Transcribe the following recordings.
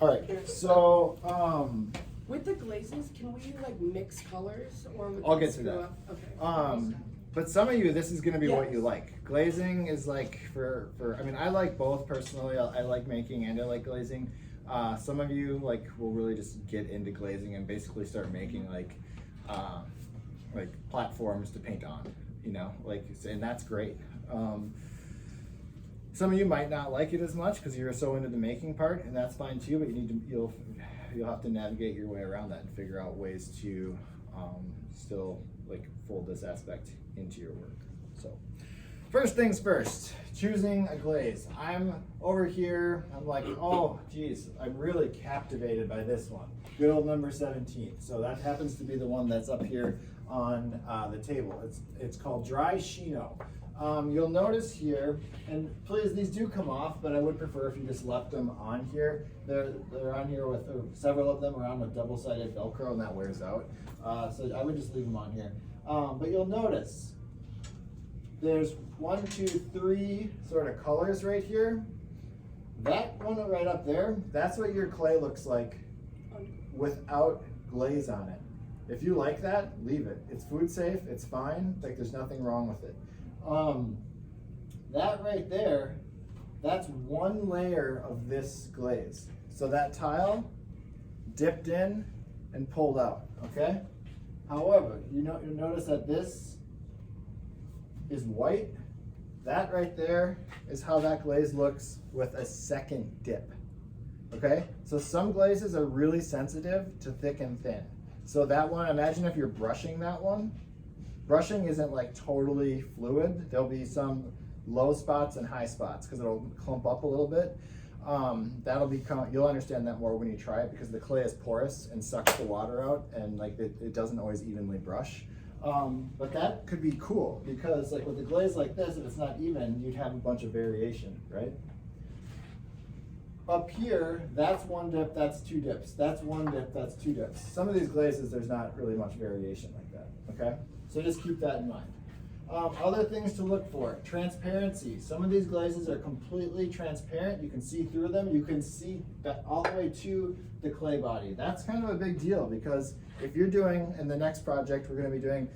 All right, so with the glazes, can we like mix colors or would I'll that get to screw that. up? Okay. But some of you, this is going to be what Yes. you like. Glazing is like I mean, I like both personally. I like making and I like glazing. Some of you like will really just get into glazing and basically start making like platforms to paint on, you know, like, and that's great. Some of you might not like it as much because you're so into the making part, and that's fine too. But you'll have to navigate your way around that and figure out ways to still like fold this aspect into your work. So first things first, choosing a glaze. I'm over here, I'm like, oh geez, I'm really captivated by this one. Good old number 17. So that happens to be the one that's up here on the table. It's called Dry Chino. You'll notice here, and please, these do come off, but I would prefer if you just left them on here. They're on here with, several of them are on with double-sided Velcro, and that wears out. So I would just leave them on here. But you'll notice there's 1, 2, 3 sort of colors right here. That one right up there, that's what your clay looks like without glaze on it. If you like that, leave it. It's food safe, it's fine, like there's nothing wrong with it. That right there, that's one layer of this glaze. So that tile dipped in and pulled out, okay? However, you'll notice that this is white. That right there is how that glaze looks with a second dip, okay? So some glazes are really sensitive to thick and thin. So that one, imagine if you're brushing that one. Brushing isn't like totally fluid. There'll be some low spots and high spots because it'll clump up a little bit. You'll understand that more when you try it because the clay is porous and sucks the water out, and like it doesn't always evenly brush. But that could be cool because like with a glaze like this, if it's not even, you'd have a bunch of variation, right? Up here, that's one dip, that's two dips. That's one dip, that's two dips. Some of these glazes, there's not really much variation like that, okay? So just keep that in mind. Other things to look for, transparency. Some of these glazes are completely transparent. You can see through them. You can see all the way to the clay body. That's kind of a big deal because if you're doing, in the next project, we're gonna be doing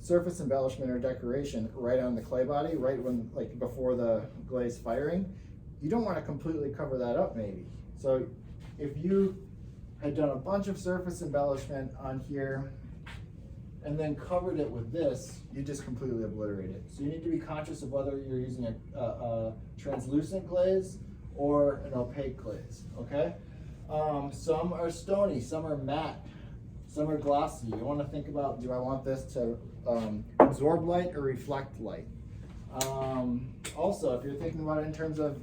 surface embellishment or decoration right on the clay body, right when, like before the glaze firing, you don't wanna completely cover that up maybe. So if you had done a bunch of surface embellishment on here, and then covered it with this, you just completely obliterate it. So you need to be conscious of whether you're using a translucent glaze or an opaque glaze, okay? Some are stony, some are matte, some are glossy. You wanna think about, do I want this to absorb light or reflect light? Also, if you're thinking about it in terms of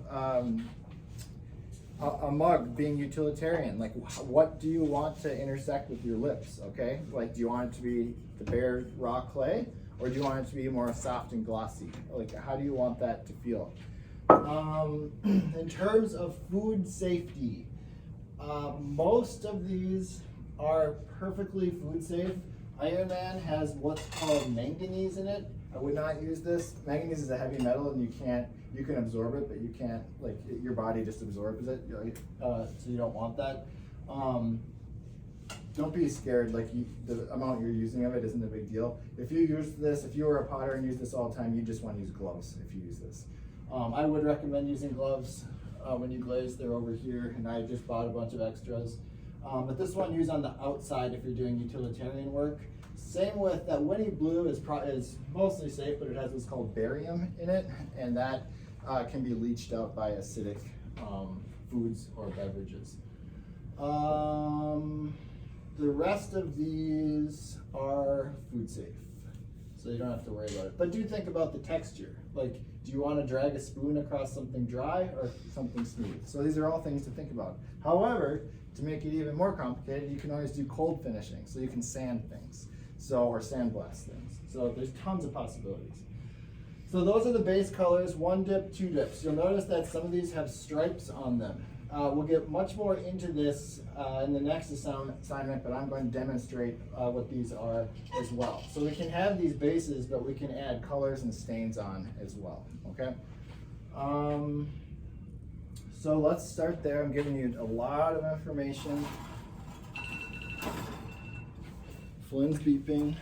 a mug being utilitarian, like what do you want to intersect with your lips, okay? Like do you want it to be the bare raw clay or do you want it to be more soft and glossy? Like how do you want that to feel? In terms of food safety, most of these are perfectly food safe. Iron Man has what's called manganese in it. I would not use this. Manganese is a heavy metal and you can absorb it, but you can't, like your body just absorbs it, so you don't want that. Don't be scared, like the amount you're using of it isn't a big deal. If you use this, if you were a potter and use this all the time, you just want to use gloves if you use this. I would recommend using gloves when you glaze. They're over here, and I just bought a bunch of extras. But this one use on the outside if you're doing utilitarian work. Same with that Winnie Blue is mostly safe, but it has what's called barium in it, and that can be leached out by acidic foods or beverages. The rest of these are food safe, so you don't have to worry about it. But do think about the texture. Like, do you want to drag a spoon across something dry or something smooth? So these are all things to think about. However, to make it even more complicated, you can always do cold finishing, so you can sand things, or sandblast things. So there's tons of possibilities. So those are the base colors, one dip, two dips. You'll notice that some of these have stripes on them. We'll get much more into this in the next assignment, but I'm going to demonstrate what these are as well. So we can have these bases, but we can add colors and stains on as well, okay? So let's start there. I'm giving you a lot of information. Flynn's beeping.